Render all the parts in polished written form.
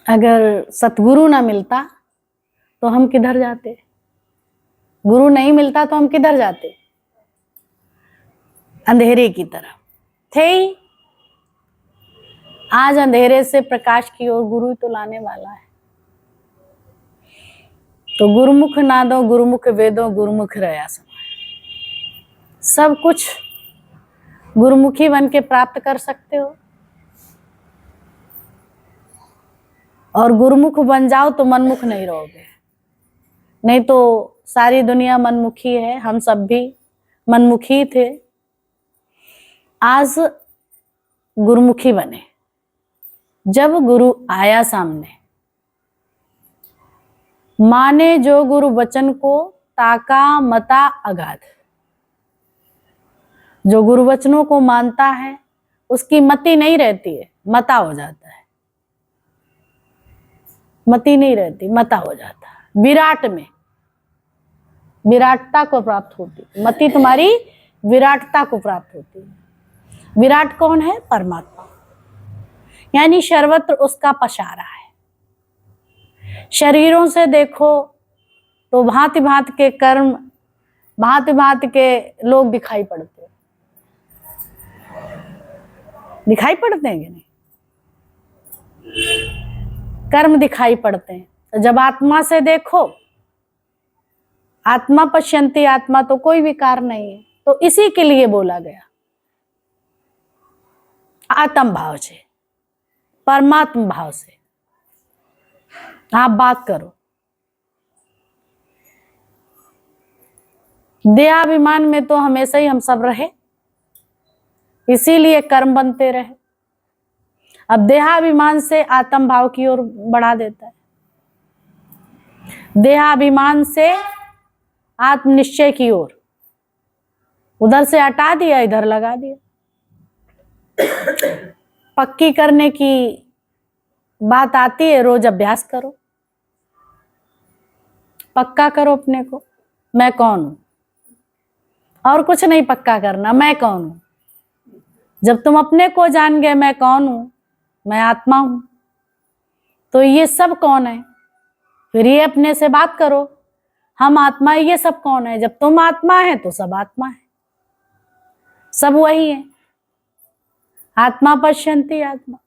अगर सतगुरु ना मिलता तो हम किधर जाते? गुरु नहीं मिलता तो हम किधर जाते? अंधेरे की तरफ थे ही। आज अंधेरे से प्रकाश की ओर गुरु तो लाने वाला है। तो गुरुमुख नादो गुरुमुख वेदो गुरुमुख रया समाय। सब कुछ गुरुमुखी बन के प्राप्त कर सकते हो, और गुरुमुख बन जाओ तो मनमुख नहीं रहोगे। नहीं तो सारी दुनिया मनमुखी है, हम सब भी मनमुखी थे। आज गुरुमुखी बने। जब गुरु आया सामने, माने जो गुरु वचन को ताका मता अगाध। जो गुरु वचनों को मानता है उसकी मति नहीं रहती है, मता हो जाता है। मति नहीं रहती, मता हो जाता है। विराट में विराटता को प्राप्त होती है। मति तुम्हारी विराटता को प्राप्त होती है। विराट कौन है? परमात्मा, यानी सर्वत्र उसका पसारा है। शरीरों से देखो तो भांति भांति के कर्म, भांति भांति के लोग दिखाई पड़ते हैं। दिखाई पड़ते हैं कि नहीं? कर्म दिखाई पड़ते हैं। तो जब आत्मा से देखो, आत्मा पश्यन्ति आत्मा, तो कोई विकार नहीं है। तो इसी के लिए बोला गया आत्म भाव से, परमात्म भाव से आप बात करो। देहाभिमान में तो हमेशा ही हम सब रहे, इसीलिए कर्म बनते रहे। अब देहाभिमान से आत्म भाव की ओर बढ़ा देता है, देहाभिमान से आत्मनिश्चय की ओर। उधर से हटा दिया, इधर लगा दिया। पक्की करने की बात आती है, रोज अभ्यास करो, पक्का करो अपने को। मैं कौन हूं? और कुछ नहीं पक्का करना, मैं कौन हूं। जब तुम अपने को जान गए मैं कौन हूं, मैं आत्मा हूं, तो ये सब कौन है? फिर ये अपने से बात करो, हम आत्मा है, ये सब कौन है? जब तुम आत्मा है तो सब आत्मा है, सब वही है। आत्मा पश्यन्ति आत्मा।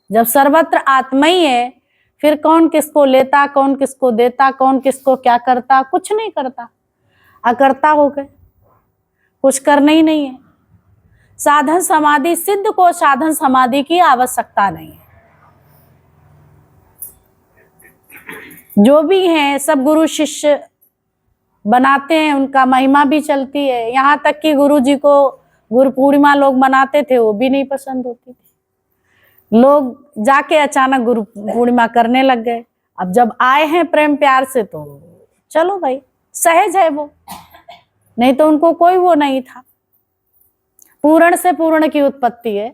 जब सर्वत्र आत्मा ही है, फिर कौन किसको लेता, कौन किसको देता, कौन किसको क्या करता? कुछ नहीं करता, अकर्ता हो गए, कुछ करना ही नहीं है। साधन समाधि सिद्ध को साधन समाधि की आवश्यकता नहीं है। जो भी हैं सब गुरु शिष्य बनाते हैं, उनका महिमा भी चलती है। यहाँ तक कि गुरु जी को गुरु पूर्णिमा लोग मनाते थे, वो भी नहीं पसंद होती थी। लोग जाके अचानक गुरु पूर्णिमा करने लग गए। अब जब आए हैं प्रेम प्यार से तो चलो भाई, सहज है वो, नहीं तो उनको कोई वो नहीं था। पूर्ण से पूर्ण की उत्पत्ति है,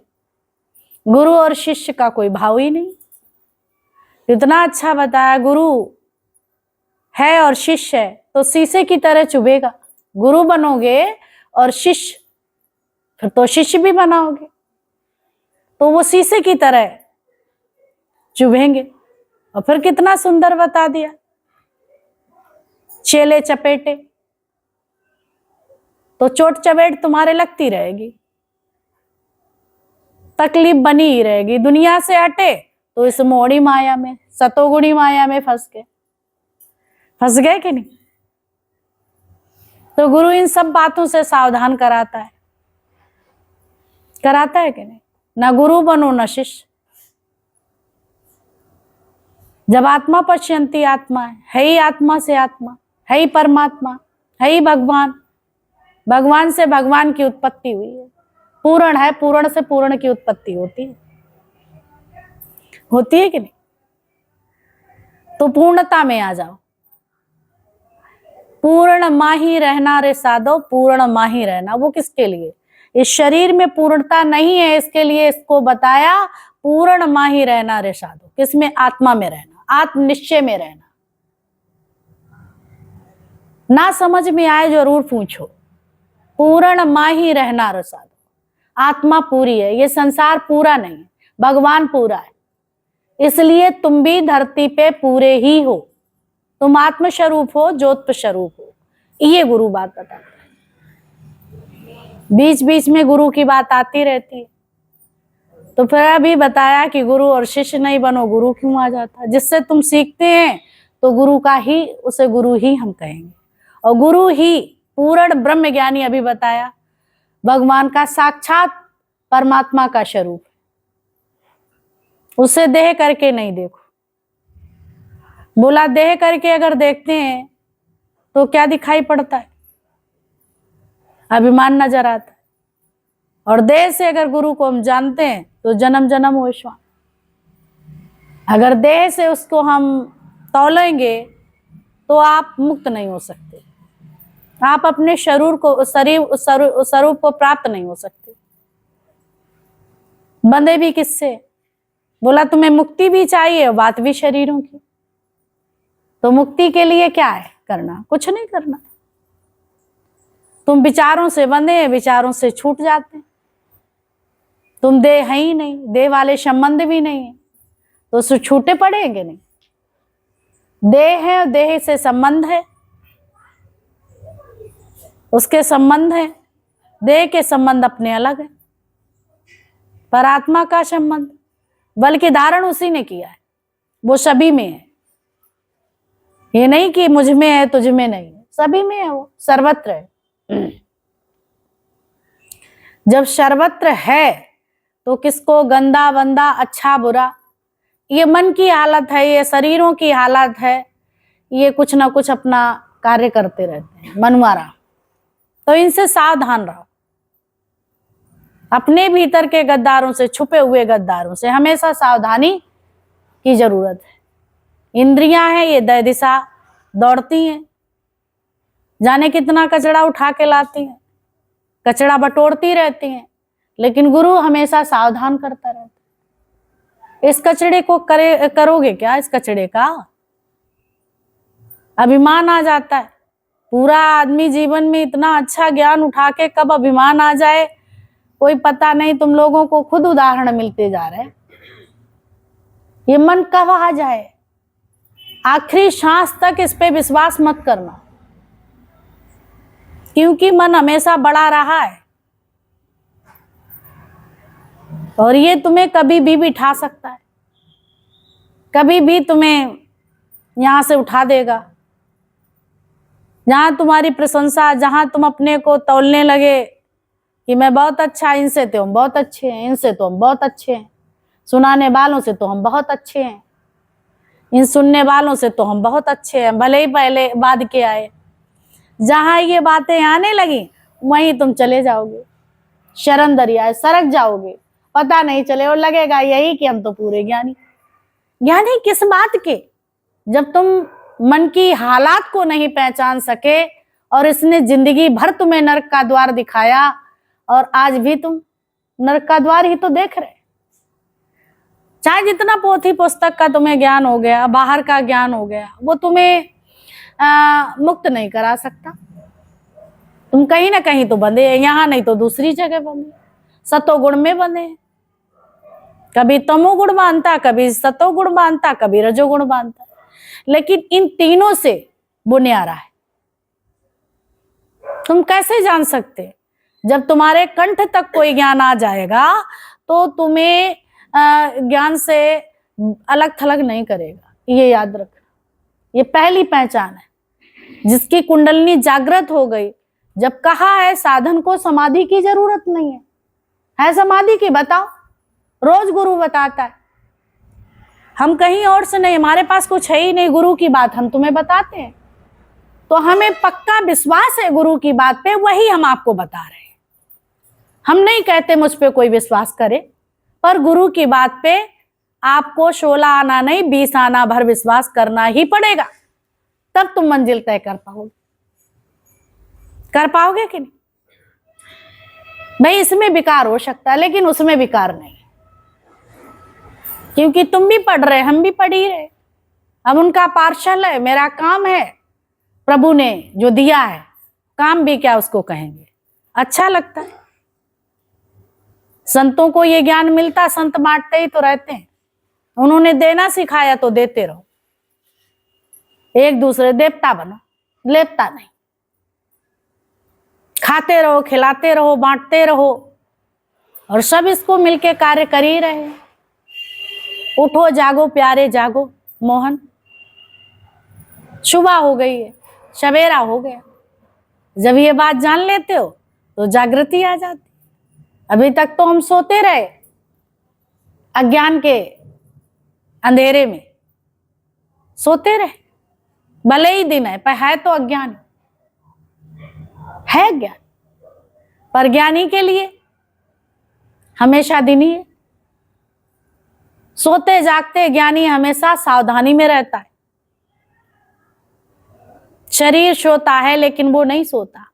गुरु और शिष्य का कोई भाव ही नहीं। इतना अच्छा बताया, गुरु है और शिष्य है तो शीशे की तरह चुभेगा। गुरु बनोगे और शिष्य, फिर तो शिष्य भी बनाओगे तो वो शीशे की तरह चुभेंगे। और फिर कितना सुंदर बता दिया, चेले चपेटे, तो चोट चपेट तुम्हारे लगती रहेगी, तकलीफ बनी ही रहेगी। दुनिया से हटे तो इस मोड़ी माया में, सतोगुणी माया में फंस गए कि नहीं? तो गुरु इन सब बातों से सावधान कराता है कि नहीं? ना गुरु बनो न शिष्य। जब आत्मा पश्यन्ति आत्मा है ही आत्मा से आत्मा, है ही परमात्मा, है ही भगवान। भगवान से भगवान की उत्पत्ति हुई है। पूर्ण है, पूर्ण से पूर्ण की उत्पत्ति होती है कि नहीं? तो पूर्णता में आ जाओ। पूर्ण माही रहना रे साधो, पूर्ण माही रहना। वो किसके लिए? इस शरीर में पूर्णता नहीं है, इसके लिए इसको बताया पूर्ण माही रहना रे साधो। किसमें? आत्मा में रहना, आत्मनिश्चय में रहना। ना समझ में आए जरूर पूछो। पूर्ण माही रहना रे साधो। आत्मा पूरी है, ये संसार पूरा नहीं है, भगवान पूरा है। इसलिए तुम भी धरती पे पूरे ही हो, तुम आत्म स्वरूप हो, ज्योत स्वरूप हो। ये गुरु बात बताता है। बीच बीच में गुरु की बात आती रहती है। तो फिर अभी बताया कि गुरु और शिष्य नहीं बनो, गुरु क्यों आ जाता। जिससे तुम सीखते हैं तो गुरु का ही, उसे गुरु ही हम कहेंगे। और गुरु ही पूर्ण ब्रह्म ज्ञानी, अभी बताया, भगवान का साक्षात परमात्मा का स्वरूप, उसे देह करके नहीं देखो। बोला देह करके अगर देखते हैं तो क्या दिखाई पड़ता है? अभिमान नजर आता है। और देह से अगर गुरु को हम जानते हैं तो जन्म जन्म हो विश्वास। अगर देह से उसको हम तौलेंगे तो आप मुक्त नहीं हो सकते, आप अपने शरीर को, स्वरूप को प्राप्त नहीं हो सकते। बंधे भी किससे? बोला तुम्हें मुक्ति भी चाहिए, बात भी शरीरों की। तो मुक्ति के लिए क्या है करना? कुछ नहीं करना। तुम विचारों से बंधे हैं, विचारों से छूट जाते हैं। तुम देह है ही नहीं, देह वाले संबंध भी नहीं है, तो उससे छूटे पड़ेंगे नहीं। देह है, देह से संबंध है, उसके संबंध है। देह के संबंध अपने अलग है, पर आत्मा का संबंध, बल्कि धारण उसी ने किया है, वो सभी में है। ये नहीं कि मुझ में है तुझ में नहीं है, सभी में है, वो सर्वत्र है। जब सर्वत्र है तो किसको गंदा बंदा, अच्छा बुरा, ये मन की हालत है, ये शरीरों की हालत है, ये कुछ ना कुछ अपना कार्य करते रहते हैं मनमारा। तो इनसे सावधान रहो। अपने भीतर के गद्दारों से, छुपे हुए गद्दारों से हमेशा सावधानी की जरूरत है। इंद्रियां हैं, ये दय दिशा दौड़ती हैं, जाने कितना कचरा उठा के लाती हैं, कचरा बटोरती रहती हैं, लेकिन गुरु हमेशा सावधान करता रहता है। इस कचड़े को करोगे क्या? इस कचड़े का अभिमान आ जाता है। पूरा आदमी जीवन में इतना अच्छा ज्ञान उठा के कब अभिमान आ जाए कोई पता नहीं। तुम लोगों को खुद उदाहरण मिलते जा रहे हैं। ये मन कब आ जाए, आखिरी सांस तक इस पे विश्वास मत करना, क्योंकि मन हमेशा बड़ा रहा है और ये तुम्हें कभी भी बिठा सकता है, कभी भी तुम्हें यहां से उठा देगा। जहां तुम्हारी प्रशंसा, जहां तुम अपने को तौलने लगे कि मैं बहुत अच्छा, इनसे तो हम बहुत अच्छे हैं, इनसे तो हम बहुत अच्छे हैं, सुनाने वालों से तो हम बहुत अच्छे हैं, इन सुनने वालों से तो हम बहुत अच्छे हैं, भले ही पहले बाद के आए। जहां ये बातें आने लगी वहीं तुम चले जाओगे, शरण दरियाए सरक जाओगे, पता नहीं चले और लगेगा यही कि हम तो पूरे ज्ञानी। ज्ञानी किस बात के? जब तुम मन की हालात को नहीं पहचान सके और इसने जिंदगी भर तुम्हें नरक का द्वार दिखाया और आज भी तुम नरक का द्वार ही तो देख रहे। चाहे जितना पोथी पुस्तक का तुम्हें ज्ञान हो गया, बाहर का ज्ञान हो गया, वो तुम्हें मुक्त नहीं करा सकता। तुम कहीं ना कहीं तो बंधे हैं, यहाँ नहीं तो दूसरी जगह बंधे, सतोगुण में बंधे। कभी तमोगुण मानता, कभी सतोगुण मानता, कभी रजोगुण मानता, लेकिन इन तीनों से वो न्यारा है। तुम कैसे जान सकते? जब तुम्हारे कंठ तक कोई ज्ञान आ जाएगा तो तुम्हें ज्ञान से अलग थलग नहीं करेगा। ये याद रखना, ये पहली पहचान है। जिसकी कुंडलनी जागृत हो गई, जब कहा है साधन को समाधि की जरूरत नहीं है समाधि की? बताओ, रोज गुरु बताता है। हम कहीं और से नहीं, हमारे पास कुछ है ही नहीं, गुरु की बात हम तुम्हें बताते हैं, तो हमें पक्का विश्वास है गुरु की बात पे, वही हम आपको बता रहे हैं। हम नहीं कहते मुझ पे कोई विश्वास करे, पर गुरु की बात पे आपको 16 आना नहीं 20 आना भर विश्वास करना ही पड़ेगा, तब तुम मंजिल तय कर पाओगे। कर पाओगे कि नहीं? भाई इसमें विकार हो सकता है, लेकिन उसमें विकार नहीं, क्योंकि तुम भी पढ़ रहे, हम भी पढ़ ही रहे, हम उनका पार्षद है। मेरा काम है, प्रभु ने जो दिया है, काम भी क्या उसको कहेंगे, अच्छा लगता है। संतों को ये ज्ञान मिलता, संत बांटते ही तो रहते हैं, उन्होंने देना सिखाया तो देते रहो, एक दूसरे देवता बनो, लेपता नहीं। खाते रहो, खिलाते रहो, बांटते रहो, और सब इसको मिलके कार्य कर ही रहे। उठो जागो प्यारे जागो मोहन, सुबह हो गई है, सवेरा हो गया। जब ये बात जान लेते हो तो जागृति आ जाती। अभी तक तो हम सोते रहे अज्ञान के अंधेरे में, सोते रहे, भले ही दिन है पर है तो अज्ञान है। ज्ञान पर ज्ञानी के लिए हमेशा दिन ही है। सोते जागते ज्ञानी हमेशा सावधानी में रहता है। शरीर सोता है लेकिन वो नहीं सोता,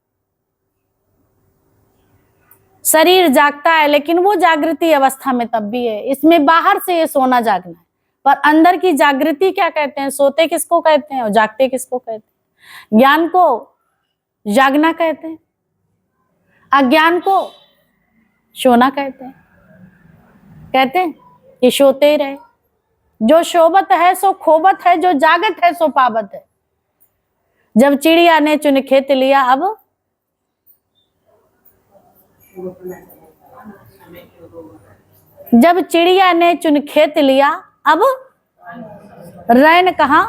शरीर जागता है लेकिन वो जागृति अवस्था में तब भी है। इसमें बाहर से ये सोना जागना है, पर अंदर की जागृति क्या कहते हैं? सोते किसको कहते हैं और जागते किसको कहते हैं? ज्ञान को जागना कहते हैं, अज्ञान को सोना कहते हैं। कहते हैं कि सोते ही रहे, जो शोबत है सो खोबत है, जो जागत है सो पावत है। जब चिड़िया ने चुन खेत लिया, अब जब चिड़िया ने चुन खेत लिया, अब रैन कहाँ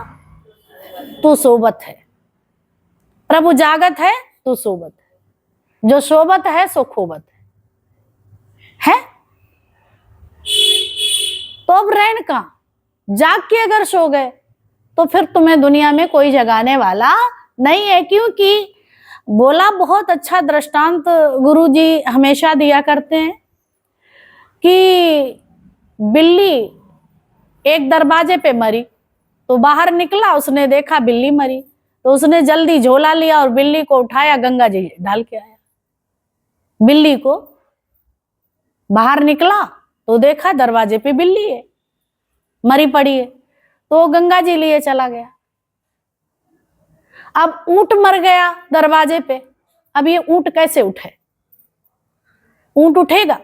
तू सोबत है। प्रभु जागत है तू सोबत है, जो सोबत है सो खोबत है? तो अब रैन कहाँ? जाग के अगर सो गए तो फिर तुम्हें दुनिया में कोई जगाने वाला नहीं है। क्योंकि बोला बहुत अच्छा दृष्टांत गुरु जी हमेशा दिया करते हैं कि बिल्ली एक दरवाजे पे मरी तो बाहर निकला, उसने देखा बिल्ली मरी, तो उसने जल्दी झोला लिया और बिल्ली को उठाया, गंगा जी डाल के आया। बिल्ली को बाहर निकला तो देखा दरवाजे पे बिल्ली है, मरी पड़ी है, तो गंगा जी लिए चला गया। अब ऊंट मर गया दरवाजे पे, अब ये ऊंट कैसे उठे? ऊंट उठेगा?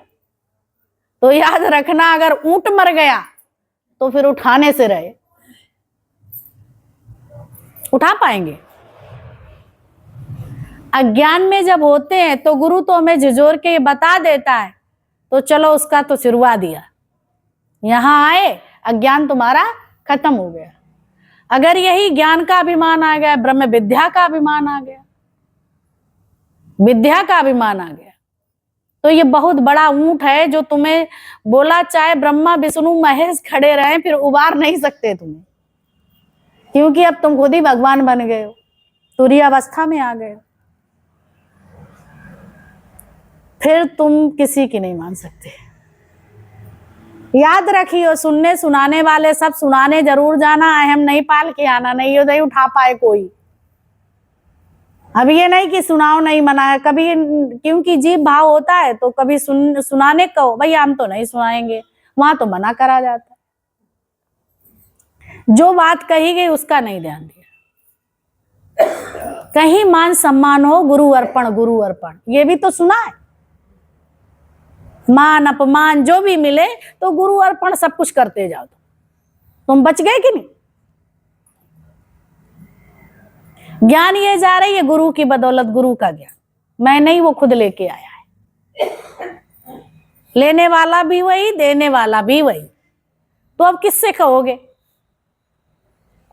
तो याद रखना, अगर ऊंट मर गया तो फिर उठाने से रहे, उठा पाएंगे? अज्ञान में जब होते हैं तो गुरु तो हमें झिझोर के बता देता है, तो चलो उसका तो सिरवा दिया, यहां आए अज्ञान तुम्हारा खत्म हो गया। अगर यही ज्ञान का अभिमान आ गया, ब्रह्म विद्या का अभिमान आ गया, विद्या का अभिमान आ गया, तो ये बहुत बड़ा ऊंट है जो तुम्हें बोला चाहे ब्रह्मा विष्णु महेश खड़े रहे, फिर उबार नहीं सकते तुम्हें, क्योंकि अब तुम खुद ही भगवान बन गए हो, तुरी अवस्था में आ गए हो। फिर तुम किसी की नहीं मान सकते। याद रखियो, सुनने सुनाने वाले सब सुनाने जरूर जाना, अहम नहीं पाल के आना, नहीं उधर उठा पाए कोई। अब ये नहीं कि सुनाओ नहीं मना, कभी क्योंकि जीव भाव होता है तो कभी सुनाने कहो भैया हम तो नहीं सुनाएंगे, वहां तो मना करा जाता है। जो बात कही गई उसका नहीं ध्यान दिया। कहीं मान सम्मान हो, गुरु अर्पण गुरु अर्पण, ये भी तो सुना है। मान अपमान जो भी मिले तो गुरु अर्पण सब कुछ करते जाओ, तुम बच गए कि नहीं? ज्ञान ये जा रही है गुरु की बदौलत, गुरु का ज्ञान मैं नहीं, वो खुद लेके आया है। लेने वाला भी वही, देने वाला भी वही, तो अब किससे कहोगे?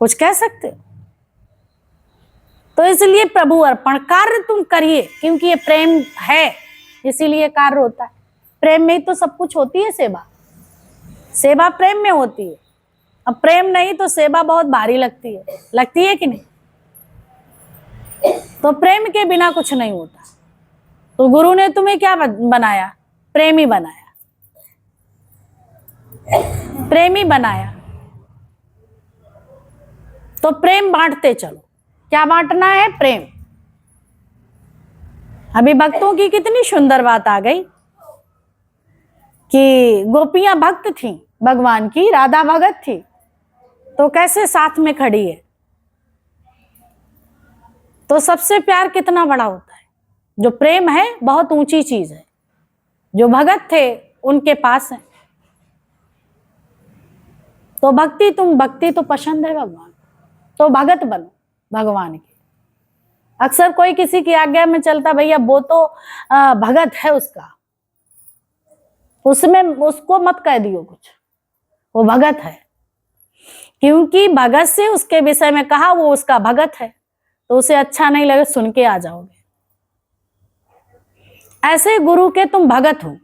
कुछ कह सकते हो? तो इसलिए प्रभु अर्पण कार्य तुम करिए, क्योंकि ये प्रेम है इसीलिए कार्य होता है। प्रेम में ही तो सब कुछ होती है, सेवा, सेवा प्रेम में होती है। अब प्रेम नहीं तो सेवा बहुत भारी लगती है कि नहीं? तो प्रेम के बिना कुछ नहीं होता। तो गुरु ने तुम्हें क्या बनाया? प्रेमी बनाया, प्रेमी बनाया। तो प्रेम बांटते चलो। क्या बांटना है? प्रेम। अभी भक्तों की कितनी सुंदर बात आ गई कि गोपियां भक्त थी भगवान की, राधा भगत थी, तो कैसे साथ में खड़ी है। तो सबसे प्यार कितना बड़ा होता है। जो प्रेम है बहुत ऊंची चीज है, जो भगत थे उनके पास है। तो भक्ति तो पसंद है भगवान, तो भगत बनो भगवान की। अक्सर कोई किसी की आज्ञा में चलता, भैया वो तो भगत है, उसमें उसको मत कह दियो कुछ, वो भगत है, क्योंकि भगत से उसके विषय में कहा वो उसका भगत है, तो उसे अच्छा नहीं लगे सुन के आ जाओगे। ऐसे गुरु के तुम भगत हो,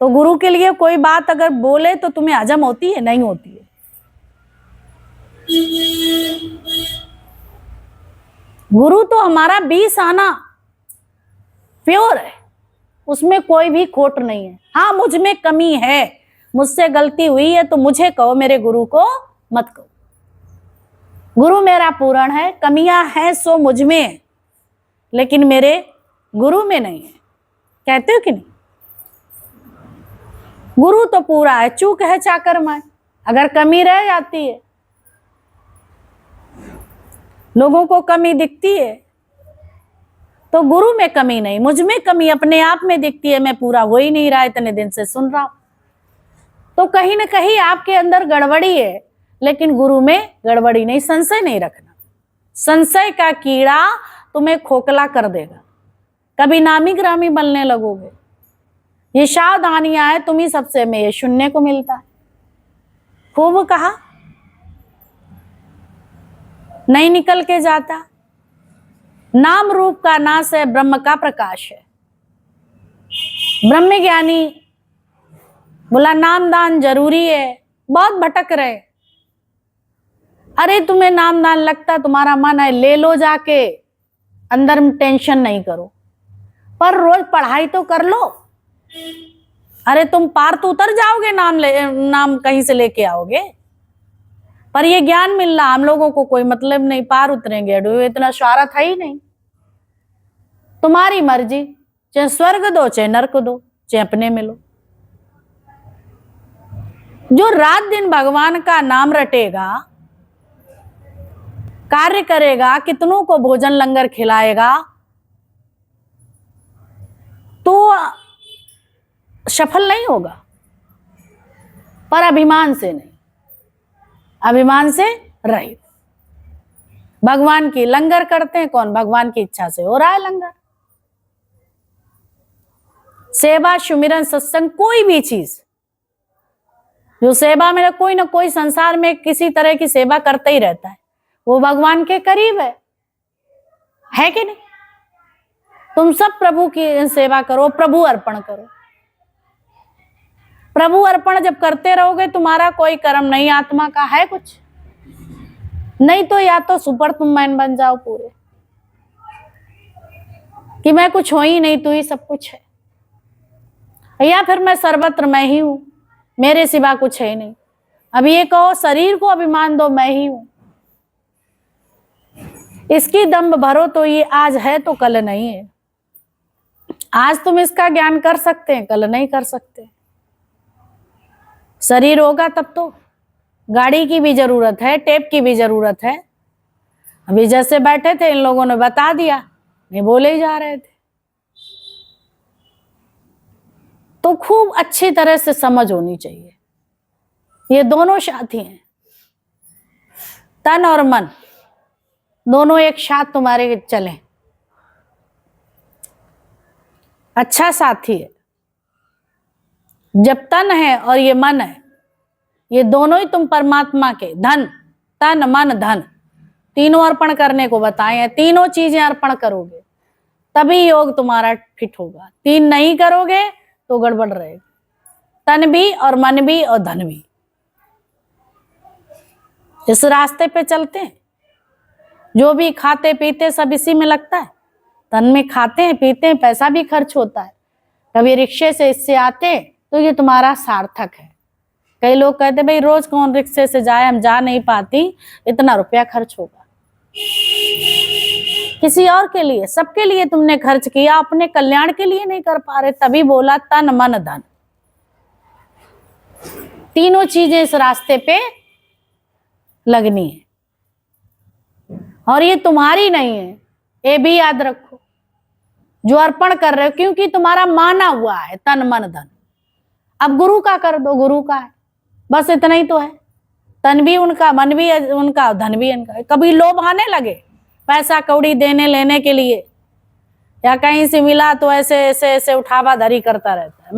तो गुरु के लिए कोई बात अगर बोले तो तुम्हें हजम होती है? नहीं होती है। गुरु तो हमारा 20 आना प्योर है, उसमें कोई भी खोट नहीं है। हाँ, मुझ में कमी है, मुझसे गलती हुई है तो मुझे कहो, मेरे गुरु को मत कहो। गुरु मेरा पूर्ण है, कमियां हैं सो मुझ में, लेकिन मेरे गुरु में नहीं है। कहते हो कि नहीं? गुरु तो पूरा है, चूक है चाकर में, अगर कमी रह जाती है, लोगों को कमी दिखती है, तो गुरु में कमी नहीं, मुझ में कमी अपने आप में दिखती है। मैं पूरा हो ही नहीं रहा, इतने दिन से सुन रहा हूं, तो कहीं ना कहीं आपके अंदर गड़बड़ी है, लेकिन गुरु में गड़बड़ी नहीं। संशय नहीं रखना, संशय का कीड़ा तुम्हें खोखला कर देगा, कभी नामी ग्रामी बनने लगोगे। ये सावधानियां है, तुम ही सबसे में ये सुनने को मिलता है। खूब कहा, नहीं निकल के जाता। नाम रूप का नाश है, ब्रह्म का प्रकाश है। ब्रह्म ज्ञानी बोला नाम दान जरूरी है, बहुत भटक रहे। अरे तुम्हें नाम दान लगता, तुम्हारा मन है, ले लो जाके, अंदर में टेंशन नहीं करो, पर रोज पढ़ाई तो कर लो। अरे तुम पार तो उतर जाओगे, नाम कहीं से लेके आओगे, पर ये ज्ञान मिल रहा, हम लोगों को कोई मतलब नहीं, पार उतरेंगे, इतना स्वार्थ है ही नहीं। तुम्हारी मर्जी, चाहे स्वर्ग दो चाहे नरक दो, चाहे अपने में लो। जो रात दिन भगवान का नाम रटेगा, कार्य करेगा, कितनों को भोजन लंगर खिलाएगा, तो सफल नहीं होगा, पर अभिमान से नहीं, अभिमान से रहित। भगवान की लंगर करते हैं कौन? भगवान की इच्छा से हो रहा है लंगर। सेवा, सुमिरन, सत्संग, कोई भी चीज जो सेवा में कोई ना कोई संसार में किसी तरह की सेवा करता ही रहता है, वो भगवान के करीब है कि नहीं? तुम सब प्रभु की सेवा करो, प्रभु अर्पण करो। प्रभु अर्पण जब करते रहोगे, तुम्हारा कोई कर्म नहीं, आत्मा का है कुछ नहीं, तो या तो सुपर तुम मैन बन जाओ पूरे, कि मैं कुछ हो ही नहीं, तू ही सब कुछ है, या फिर मैं सर्वत्र मैं ही हूं, मेरे सिवा कुछ है ही नहीं। अब ये कहो, शरीर को अभिमान दो, मैं ही हूं, इसकी दम्भ भरो, तो ये आज है तो कल नहीं है। आज तुम इसका ज्ञान कर सकते हैं, कल नहीं कर सकते। शरीर होगा तब तो गाड़ी की भी जरूरत है, टेप की भी जरूरत है। अभी जैसे बैठे थे, इन लोगों ने बता दिया, नहीं बोले ही जा रहे थे। तो खूब अच्छी तरह से समझ होनी चाहिए, ये दोनों साथी हैं, तन और मन दोनों एक साथ तुम्हारे चले, अच्छा साथी है। जब तन है और ये मन है, ये दोनों ही तुम परमात्मा के धन, तन मन धन तीनों अर्पण करने को बताए हैं। तीनों चीजें अर्पण करोगे तभी योग तुम्हारा फिट होगा, तीन नहीं करोगे तो गड़बड़ रहेगा, तन भी और मन भी और धन भी। इस रास्ते पे चलते हैं, जो भी खाते पीते सब इसी में लगता है। तन में खाते हैं पीते हैं, पैसा भी खर्च होता है, कभी रिक्शे से इससे आते तो ये तुम्हारा सार्थक है। कई लोग कहते भाई रोज कौन रिक्शे से जाए, हम जा नहीं पाती, इतना रुपया खर्च होगा। किसी और के लिए, सबके लिए तुमने खर्च किया, अपने कल्याण के लिए नहीं कर पा रहे, तभी बोला तन मन धन, तीनों चीजें इस रास्ते पे लगनी है। और ये तुम्हारी नहीं है, ये भी याद रखो, जो अर्पण कर रहे हो, क्योंकि तुम्हारा माना हुआ है तन मन धन। अब गुरु का कर दो, गुरु का है, बस इतना ही तो है। तन भी उनका, मन भी उनका, धन भी उनका। कभी लोभ आने लगे पैसा कौड़ी देने लेने के लिए, या कहीं से मिला तो ऐसे ऐसे ऐसे उठावा धरी करता रहता है।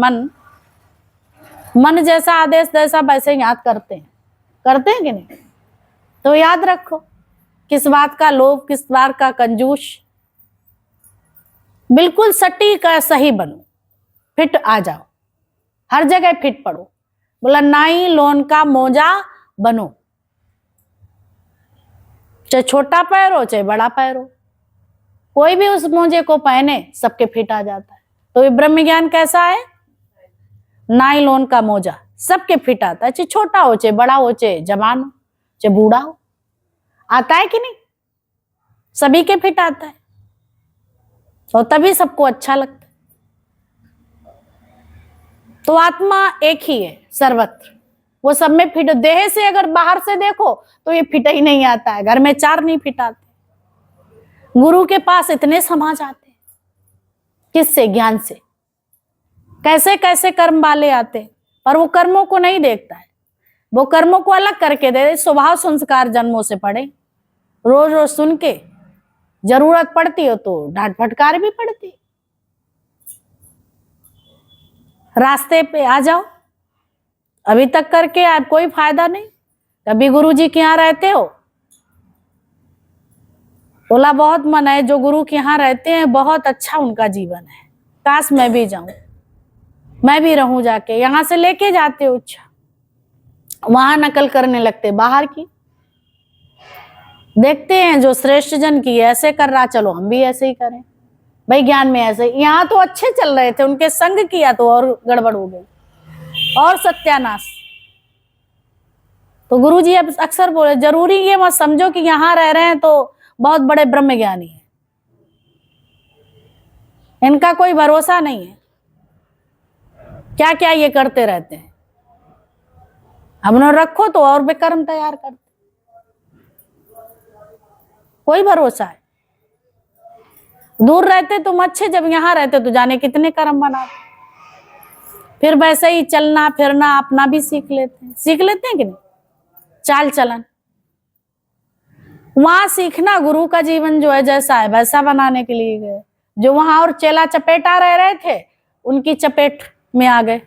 मन जैसा आदेश जैसा वैसे याद करते हैं कि नहीं? तो याद रखो, किस बात का लोभ, किस बात का कंजूस। बिल्कुल सटीक सही बनो, फिट आ जाओ, हर जगह फिट पड़ो। बोला नाई लोन का मोजा बनो, चाहे छोटा पैर हो चाहे बड़ा पैर हो, कोई भी उस मोजे को पहने सबके फिट आ जाता है। तो ये ब्रह्म ज्ञान कैसा है? नायलॉन का मोजा, सबके फिट आता है, चाहे छोटा हो चाहे बड़ा हो, चाहे जवान हो चाहे बूढ़ा हो। आता है कि नहीं? सभी के फिट आता है, और तभी सबको अच्छा लगता है। तो आत्मा एक ही है सर्वत्र, वो सब में फिट। देह से अगर बाहर से देखो तो ये फिट ही नहीं आता है, घर में 4 नहीं फिट आते। गुरु के पास इतने समा जाते हैं, किससे? ज्ञान से। कैसे कैसे कर्म वाले आते, पर वो कर्मों को नहीं देखता है, वो कर्मों को अलग करके दे। स्वभाव संस्कार जन्मों से पड़े, रोज रोज सुन के जरूरत पड़ती हो तो डांट फटकार भी पड़ती। रास्ते पे आ जाओ, अभी तक करके आप कोई फायदा नहीं। कभी गुरु जी के यहाँ रहते हो? बोला बहुत मन है, जो गुरु के यहाँ रहते हैं बहुत अच्छा उनका जीवन है, काश मैं भी जाऊं, मैं भी रहूं जाके। यहां से लेके जाते हो, अच्छा वहां नकल करने लगते बाहर की। देखते हैं जो श्रेष्ठ जन की ऐसे कर रहा, चलो हम भी ऐसे ही करें भाई। ज्ञान में ऐसे, यहाँ तो अच्छे चल रहे थे, उनके संग किया तो और गड़बड़ हो गई और सत्यानाश। तो गुरु जी अब अक्सर बोले, जरूरी ये मत समझो कि यहाँ रह रहे हैं तो बहुत बड़े ब्रह्म ज्ञानी है, इनका कोई भरोसा नहीं है, क्या क्या ये करते रहते हैं। हमने रखो तो और भी कर्म तैयार करते, कोई भरोसा है। दूर रहते तुम अच्छे, जब यहाँ रहते तो जाने कितने कर्म बनाते। फिर वैसे ही चलना फिरना अपना भी सीख लेते हैं कि नहीं? चाल चलन वहां सीखना, गुरु का जीवन जो है जैसा है वैसा बनाने के लिए गए। जो वहां और चेला चपेटा रह थे, उनकी चपेट में आ गए।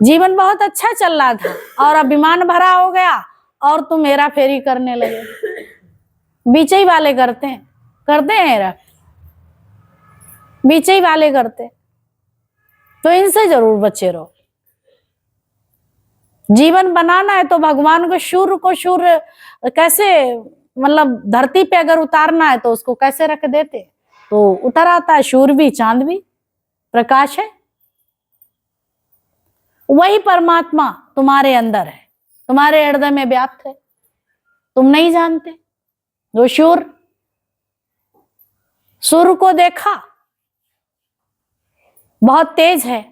जीवन बहुत अच्छा चल रहा था और अभिमान भरा हो गया, और तुम हेरा फेरी करने लगे। बीचे ही वाले करते हैं हेरा, बीचे ही वाले करते, तो इनसे जरूर बचे रहो। जीवन बनाना है तो भगवान को शूर कैसे, मतलब धरती पे अगर उतारना है तो उसको कैसे रख देते, तो उतर आता है। शूर भी, चांद भी प्रकाश है। वही परमात्मा तुम्हारे अंदर है, तुम्हारे हृदय में व्याप्त है, तुम नहीं जानते। जो सूर्य को देखा बहुत तेज है,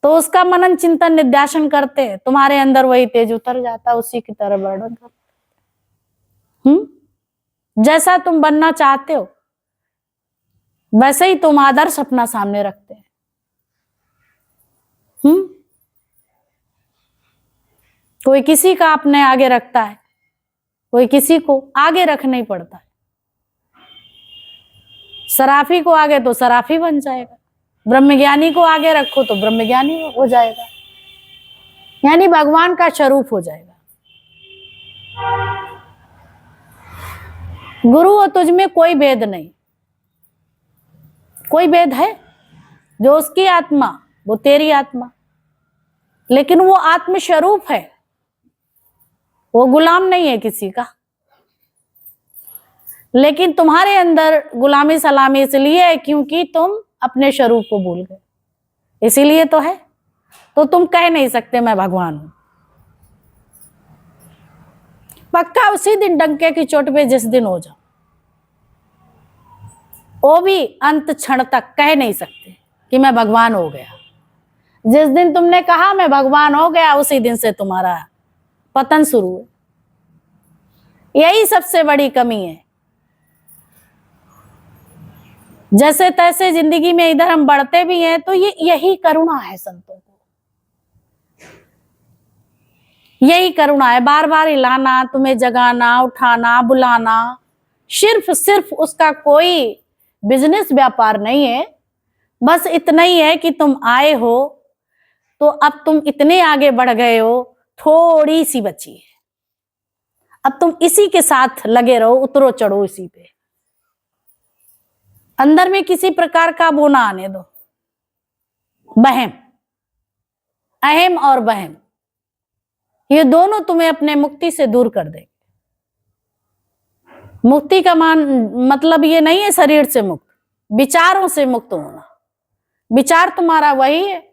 तो उसका मनन चिंतन निध्यासन करते हैं, तुम्हारे अंदर वही तेज उतर जाता है, उसी की तरह वर्णन करते। जैसा तुम बनना चाहते हो वैसे ही तुम आदर्श अपना सामने रखते हैं। कोई किसी का अपने आगे रखता है, कोई किसी को आगे रखना ही पड़ता है। सराफी को आगे तो सराफी बन जाएगा, ब्रह्मज्ञानी को आगे रखो तो ब्रह्मज्ञानी हो जाएगा, यानी भगवान का स्वरूप हो जाएगा। गुरु और तुझ में कोई भेद नहीं। कोई भेद है? जो उसकी आत्मा वो तेरी आत्मा, लेकिन वो आत्म स्वरूप है, वो गुलाम नहीं है किसी का। लेकिन तुम्हारे अंदर गुलामी सलामी इसलिए है क्योंकि तुम अपने स्वरूप को भूल गए, इसीलिए तो है। तो तुम कह नहीं सकते मैं भगवान हूं। पक्का उसी दिन डंके की चोट पे जिस दिन हो जाओ, वो भी अंत क्षण तक कह नहीं सकते कि मैं भगवान हो गया। जिस दिन तुमने कहा मैं भगवान हो गया, उसी दिन से तुम्हारा पतन शुरू है। यही सबसे बड़ी कमी है। जैसे तैसे जिंदगी में इधर हम बढ़ते भी हैं तो ये यही करुणा है संतों को। यही करुणा है, बार बार हिलाना, तुम्हें जगाना, उठाना, बुलाना। सिर्फ उसका कोई बिजनेस व्यापार नहीं है, बस इतना ही है कि तुम आए हो तो अब तुम इतने आगे बढ़ गए हो, थोड़ी सी बची है, अब तुम इसी के साथ लगे रहो, उतरो चढ़ो इसी पे। अंदर में किसी प्रकार का वो ना आने दो, बहम, अहम और बहम, ये दोनों तुम्हें अपने मुक्ति से दूर कर देंगे। मुक्ति का मतलब ये नहीं है शरीर से मुक्त, विचारों से मुक्त होना। विचार तुम्हारा वही है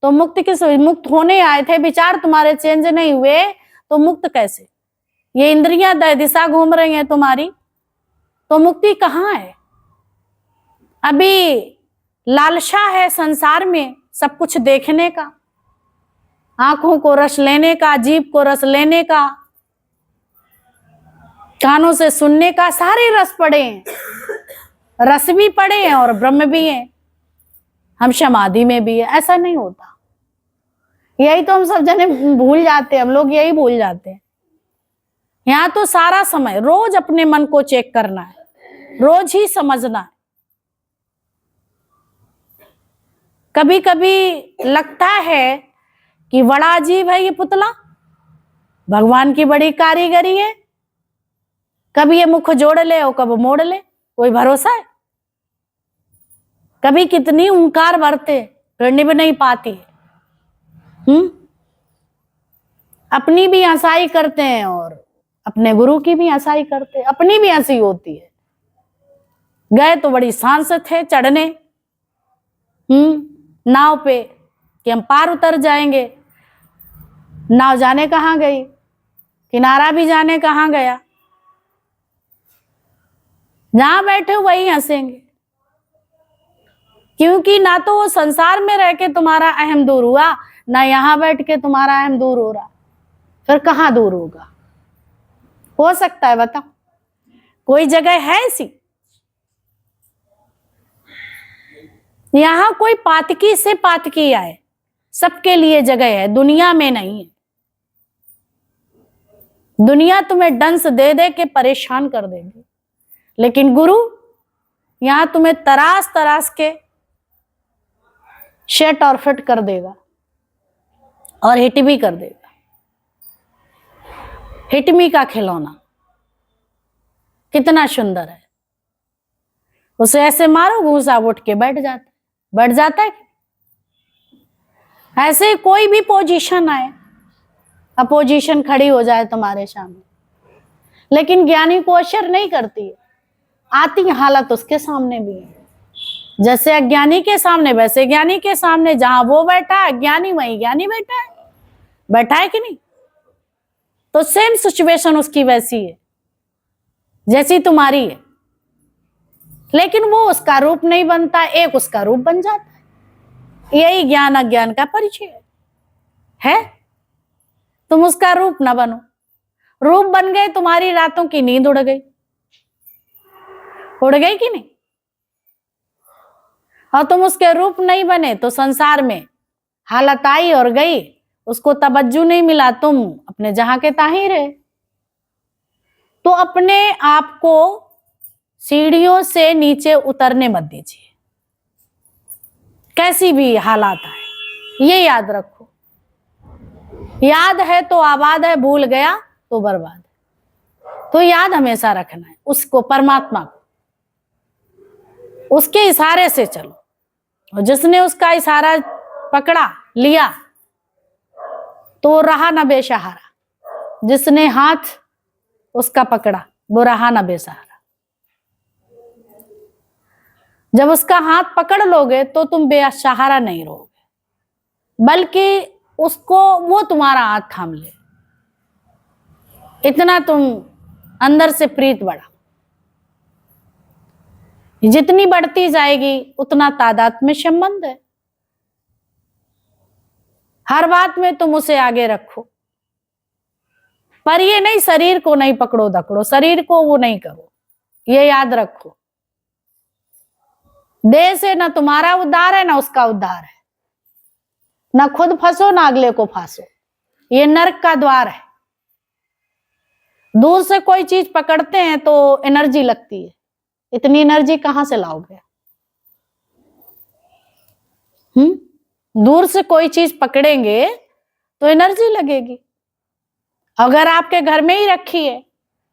तो मुक्त किस, मुक्त होने आए थे, विचार तुम्हारे चेंज नहीं हुए तो मुक्त कैसे? ये इंद्रियां दिशा घूम रही हैं तुम्हारी, तो मुक्ति कहाँ है? अभी लालसा है संसार में सब कुछ देखने का, आंखों को रस लेने का, जीभ को रस लेने का, कानों से सुनने का, सारे रस पड़े हैं, रस भी पड़े हैं और ब्रह्म भी है, हम समाधि में भी है। ऐसा नहीं होता, यही तो हम सब जने भूल जाते हैं, हम लोग यही भूल जाते हैं। यहाँ तो सारा समय रोज अपने मन को चेक करना है, रोज ही समझना है। कभी कभी लगता है कि बड़ा अजीब है ये पुतला, भगवान की बड़ी कारीगरी है, कभी ये मुख जोड़ ले और कब मोड़ ले, कोई भरोसा है? कभी कितनी ओंकार भरते फिर निभ नहीं पाती। अपनी भी हंसाई करते हैं और अपने गुरु की भी हंसाई करते हैं, अपनी भी हंसी होती है। गए तो बड़ी सांस थे चढ़ने नाव पे कि हम पार उतर जाएंगे, नाव जाने कहाँ गई, किनारा भी जाने कहाँ गया, जहां बैठे वही हंसेंगे, क्योंकि ना तो वो संसार में रह के तुम्हारा अहम दूर हुआ, ना यहां बैठ के तुम्हारा अहम दूर हो रहा, फिर कहाँ दूर होगा? हो सकता है बताओ? कोई जगह है ऐसी? यहां कोई पातकी से पातकी आए, सबके लिए जगह है, दुनिया में नहीं है। दुनिया तुम्हें डंस दे दे के परेशान कर देगी, लेकिन गुरु यहां तुम्हें तराश तराश के शेट और फिट कर देगा और हिट भी कर देगा। हिटमी का खिलौना कितना सुंदर है, उसे ऐसे मारो घूसा उठ के बैठ जाता है। ऐसे कोई भी पोजीशन आए, अपोजिशन खड़ी हो जाए तुम्हारे सामने, लेकिन ज्ञानी को असर नहीं करती है, आती हालत उसके सामने भी है। जैसे अज्ञानी के सामने वैसे ज्ञानी के सामने, जहां वो बैठा है ज्ञानी वहीं ज्ञानी बैठा है कि नहीं? तो सेम सिचुएशन उसकी वैसी है जैसी तुम्हारी है, लेकिन वो उसका रूप नहीं बनता, एक उसका रूप बन जाता है। यही ज्ञान अज्ञान का परिचय है। तुम उसका रूप ना बनो, रूप बन गए तुम्हारी रातों की नींद उड़ गई कि नहीं? और तुम उसके रूप नहीं बने तो संसार में हालत आई और गई, उसको तवज्जो नहीं मिला, तुम अपने जहां के ताहीं रहे। तो अपने आप को सीढ़ियों से नीचे उतरने मत दीजिए, कैसी भी हालात आए, ये याद रखो। याद है तो आबाद है, भूल गया तो बर्बाद है। तो याद हमेशा रखना है उसको, परमात्मा को, उसके इशारे से चलो। और जिसने उसका इशारा पकड़ा लिया तो रहा न बेसहारा, जिसने हाथ उसका पकड़ा वो रहा न बेसहारा। जब उसका हाथ पकड़ लोगे तो तुम बेसहारा नहीं रहोगे, बल्कि उसको वो तुम्हारा हाथ थाम ले, इतना तुम अंदर से प्रीत बढ़ा। जितनी बढ़ती जाएगी उतना तादाद में संबंध है। हर बात में तुम उसे आगे रखो, पर ये नहीं शरीर को नहीं पकड़ो दकड़ो, शरीर को वो नहीं करो, ये याद रखो। देह से ना तुम्हारा उद्धार है ना उसका उद्धार है, ना खुद फंसो ना अगले को फांसो। ये नर्क का द्वार है। दूर से कोई चीज पकड़ते हैं तो एनर्जी लगती है, इतनी एनर्जी कहां से लाओगे? दूर से कोई चीज पकड़ेंगे तो एनर्जी लगेगी। अगर आपके घर में ही रखी है,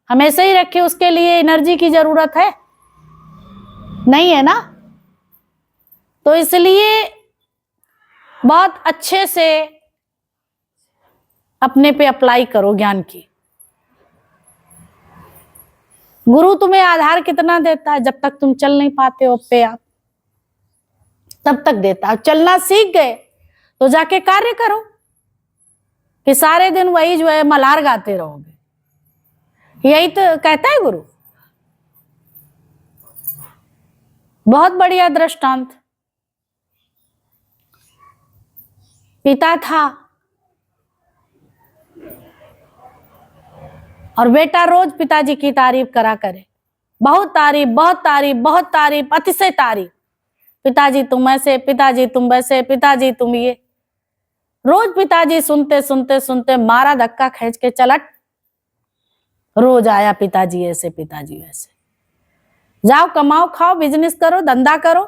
हमेशा ही रखी, उसके लिए एनर्जी की जरूरत है? नहीं है ना। तो इसलिए बहुत अच्छे से अपने पे अप्लाई करो ज्ञान की। गुरु तुम्हें आधार कितना देता है? जब तक तुम चल नहीं पाते हो पे आप, तब तक देता है। चलना सीख गए तो जाके कार्य करो, कि सारे दिन वही जो है मल्हार गाते रहोगे। यही तो कहता है गुरु। बहुत बढ़िया दृष्टांत। पिता था और बेटा रोज पिताजी की तारीफ करा करे, बहुत तारीफ, बहुत तारीफ, बहुत तारीफ, अतिशय तारीफ। पिताजी तुम ऐसे, पिताजी तुम वैसे, पिताजी तुम ये। रोज पिताजी सुनते सुनते सुनते मारा धक्का खींच के चलट। रोज आया पिताजी ऐसे, पिताजी वैसे। जाओ कमाओ खाओ, बिजनेस करो, धंधा करो।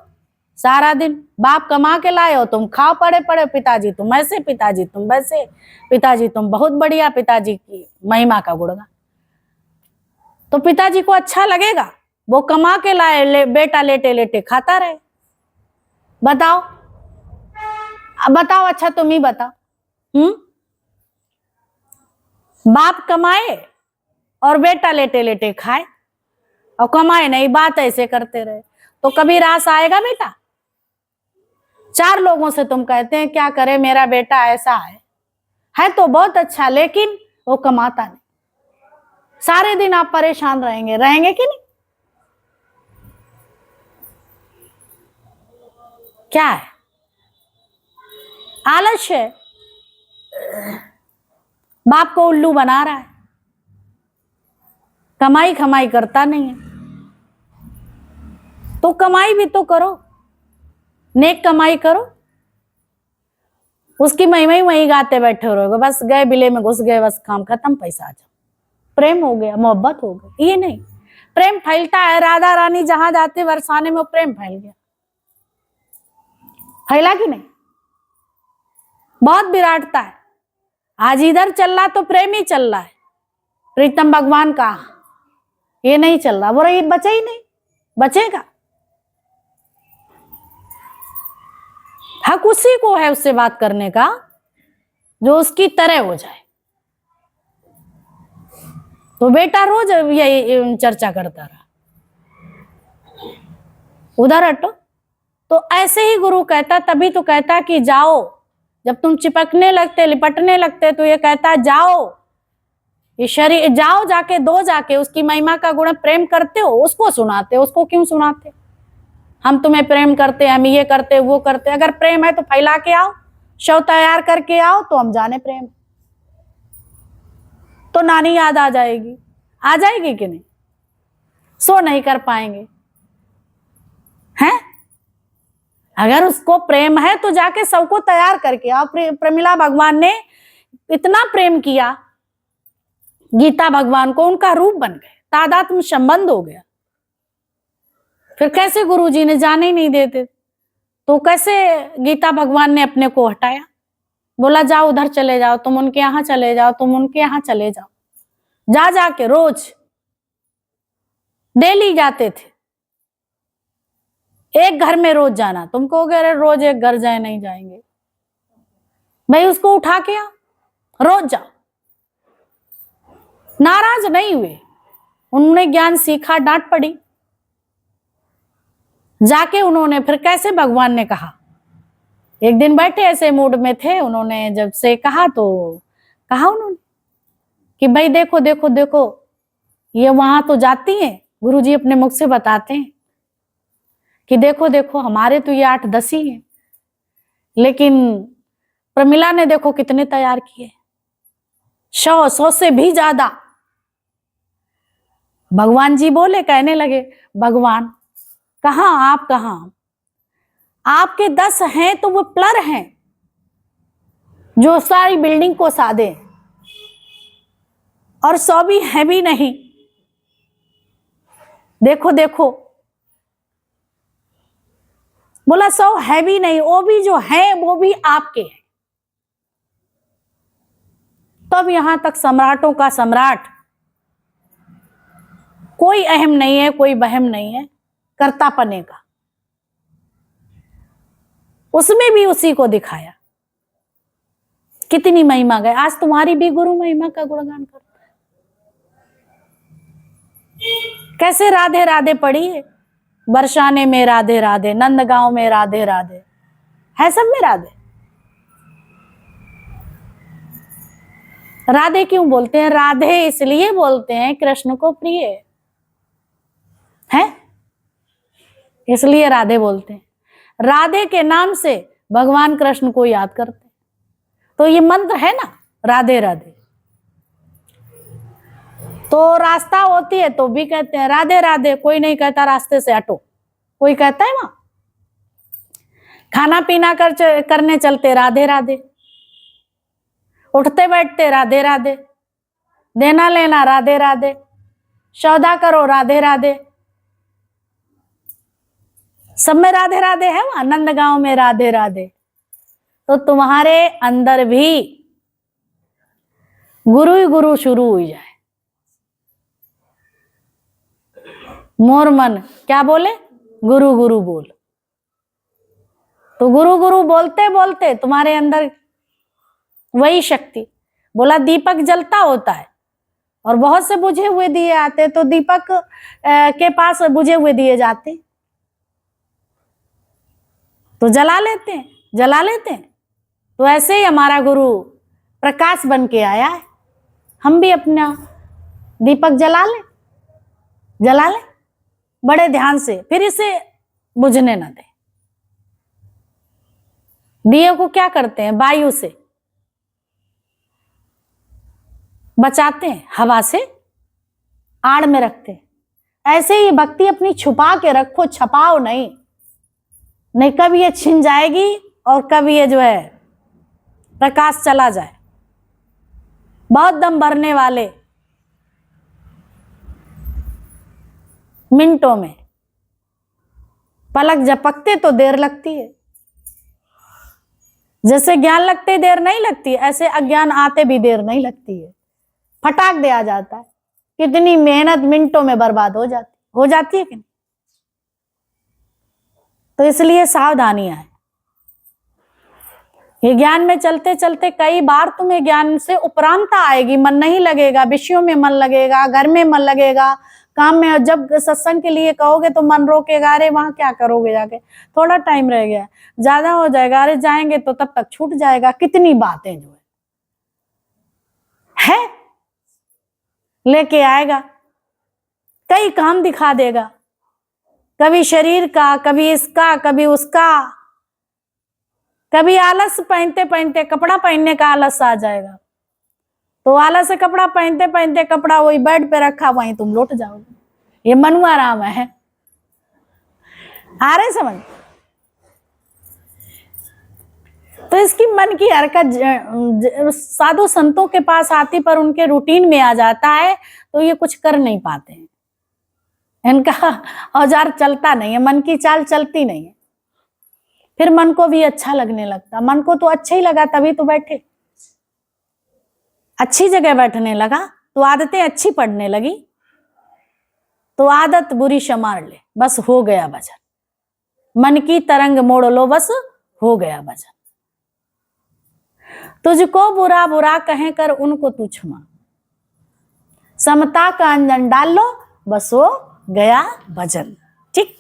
सारा दिन बाप कमा के लाए हो, तुम खाओ पड़े पड़े। पिताजी तुम ऐसे, पिताजी तुम वैसे, पिताजी तुम बहुत बढ़िया, पिताजी की महिमा का गुणगान। तो पिताजी को अच्छा लगेगा? वो कमा के लाए, बेटा लेटे लेटे खाता रहे। बताओ, अब बताओ, अच्छा तुम ही बताओ। बाप कमाए और बेटा लेटे लेटे खाए, और कमाए नहीं, बात ऐसे करते रहे, तो कभी रास आएगा बेटा? 4 लोगों से तुम कहते हैं क्या करे मेरा बेटा ऐसा है तो बहुत अच्छा, लेकिन वो कमाता नहीं। सारे दिन आप परेशान रहेंगे, रहेंगे कि नहीं? क्या है? आलस्य है। बाप को उल्लू बना रहा है, कमाई खमाई करता नहीं है। तो कमाई भी तो करो, नेक कमाई करो। उसकी महिमा ही वही गाते बैठे रहोगे, बस गए बिले में घुस गए, बस काम खत्म, पैसा आ जाओ, प्रेम हो गया, मोहब्बत हो गई। ये नहीं, प्रेम फैलता है। राधा रानी जहां जाते बरसाने में प्रेम फैल गया, फैला कि नहीं? बहुत विराटता है। आज इधर चल रहा तो प्रेम ही चल रहा है। प्रीतम भगवान का ये नहीं चल रहा, वो रही बचे ही नहीं, बचेगा। हक उसी को है उससे बात करने का जो उसकी तरह हो जाए। तो बेटा रोज यही चर्चा करता रहा, उधर हटो। तो ऐसे ही गुरु कहता, तभी तो कहता कि जाओ। जब तुम चिपकने लगते, लिपटने लगते, तो ये कहता जाओ, ये शरीर जाओ, जाके दो, जाके उसकी महिमा का गुण प्रेम करते हो, उसको सुनाते हो। उसको क्यों सुनाते? हम तुम्हें प्रेम करते, हम ये करते, वो करते। अगर प्रेम है तो फैला के आओ, शव तैयार करके आओ, तो हम जाने प्रेम। तो नानी याद आ जाएगी, आ जाएगी कि नहीं? सो नहीं कर पाएंगे हैं? अगर उसको प्रेम है तो जाके सबको तैयार करके आओ। प्रमिला भगवान ने इतना प्रेम किया गीता भगवान को, उनका रूप बन गए, तादात्म्य संबंध हो गया। फिर कैसे गुरुजी ने जाने ही नहीं देते, तो कैसे गीता भगवान ने अपने को हटाया? बोला जाओ उधर चले जाओ, तुम उनके यहां चले जाओ, तुम उनके यहां चले जाओ। जा जाके रोज डेली जाते थे, एक घर में रोज जाना। तुम कहोगे अरे रोज एक घर जाए, नहीं जाएंगे भाई, उसको उठा के आओ, रोज जाओ। नाराज नहीं हुए, उन्होंने ज्ञान सीखा, डांट पड़ी, जाके उन्होंने फिर कैसे भगवान ने कहा। एक दिन बैठे ऐसे मूड में थे, उन्होंने जब से कहा तो कहा उन्होंने कि भाई देखो देखो देखो, ये वहां तो जाती हैं। गुरुजी अपने मुख से बताते हैं कि देखो देखो, हमारे तो ये 8-10 ही हैं, लेकिन प्रमिला ने देखो कितने तैयार किए, 100 से भी ज्यादा। भगवान जी बोले, कहने लगे भगवान कहां, आप कहां? आपके 10 हैं तो वो प्लर हैं, जो सारी बिल्डिंग को साधे, और 100 भी है भी नहीं। देखो देखो, बोला 100 है भी नहीं, वो भी जो है वो भी आपके हैं। तब यहां तक सम्राटों का सम्राट, कोई अहम नहीं है, कोई वहम नहीं है कर्तापने का, उसमें भी उसी को दिखाया। कितनी महिमा गए। आज तुम्हारी भी गुरु महिमा का गुणगान करता है। कैसे राधे राधे पढ़ी है, बरसाने में राधे राधे, नंदगांव में राधे राधे, है सब में राधे। राधे क्यों बोलते हैं? राधे इसलिए बोलते हैं कृष्ण को प्रिय है, इसलिए राधे बोलते हैं। राधे के नाम से भगवान कृष्ण को याद करते हैं। तो ये मंत्र है ना, राधे राधे। तो रास्ता होती है तो भी कहते हैं राधे राधे, कोई नहीं कहता रास्ते से हटो, कोई कहता है वहां। खाना पीना करने चलते राधे राधे, उठते बैठते राधे राधे, देना लेना राधे राधे, सौदा करो राधे राधे, सब में राधे राधे है। वहां नंदगांव में राधे राधे। तो तुम्हारे अंदर भी गुरु ही गुरु शुरू हो जाए। मोर मन क्या बोले? गुरु गुरु बोल। तो गुरु गुरु बोलते बोलते तुम्हारे अंदर वही शक्ति, बोला दीपक जलता होता है और बहुत से बुझे हुए दिए आते, तो दीपक के पास बुझे हुए दिए जाते तो जला लेते हैं, जला लेते हैं। तो ऐसे ही हमारा गुरु प्रकाश बन के आया है, हम भी अपना दीपक जला ले, जला ले बड़े ध्यान से, फिर इसे बुझने न दे। दिए को क्या करते हैं? वायु से बचाते हैं, हवा से आड़ में रखते हैं। ऐसे ही भक्ति अपनी छुपा के रखो, छपाओ नहीं, नहीं कभी ये छिन जाएगी और कभी ये जो है प्रकाश चला जाए। बहुत दम भरने वाले मिनटों में, पलक झपकते तो देर लगती है। जैसे ज्ञान लगते देर नहीं लगती, ऐसे अज्ञान आते भी देर नहीं लगती है, फटाक दिया जाता है। कितनी मेहनत मिनटों में बर्बाद हो जाती है कि नहीं? तो इसलिए सावधानियां है। ये ज्ञान में चलते चलते कई बार तुम्हें ज्ञान से उपरांता आएगी, मन नहीं लगेगा, विषयों में मन लगेगा, घर में मन लगेगा, काम में। जब सत्संग के लिए कहोगे तो मन रोकेगा, अरे वहां क्या करोगे जाके, थोड़ा टाइम रह गया, ज्यादा हो जाएगा, अरे जाएंगे तो तब तक छूट जाएगा। कितनी बातें जो है लेके आएगा, कई काम दिखा देगा, कभी शरीर का, कभी इसका, कभी उसका। कभी आलस पहनते पहनते कपड़ा पहनने का आलस आ जाएगा, तो आलस से कपड़ा पहनते पहनते कपड़ा वही बेड पे रखा, वहीं तुम लौट जाओगे। ये मनुआ राम है। आ रहे समझ? तो इसकी मन की हरकत साधु संतों के पास आती, पर उनके रूटीन में आ जाता है तो ये कुछ कर नहीं पाते हैं। इनका औजार चलता नहीं है, मन की चाल चलती नहीं है। फिर मन को भी अच्छा लगने लगता। मन को तो अच्छा ही लगा तभी तो बैठे, अच्छी जगह बैठने लगा तो आदतें अच्छी पड़ने लगी, तो आदत बुरी संवार ले, बस हो गया भजन। मन की तरंग मोड़ लो, बस हो गया भजन। तुझको बुरा बुरा कहें कर उनको तू क्षमा, समता का अंजन डाल लो, बस हो गया भजन। ठीक।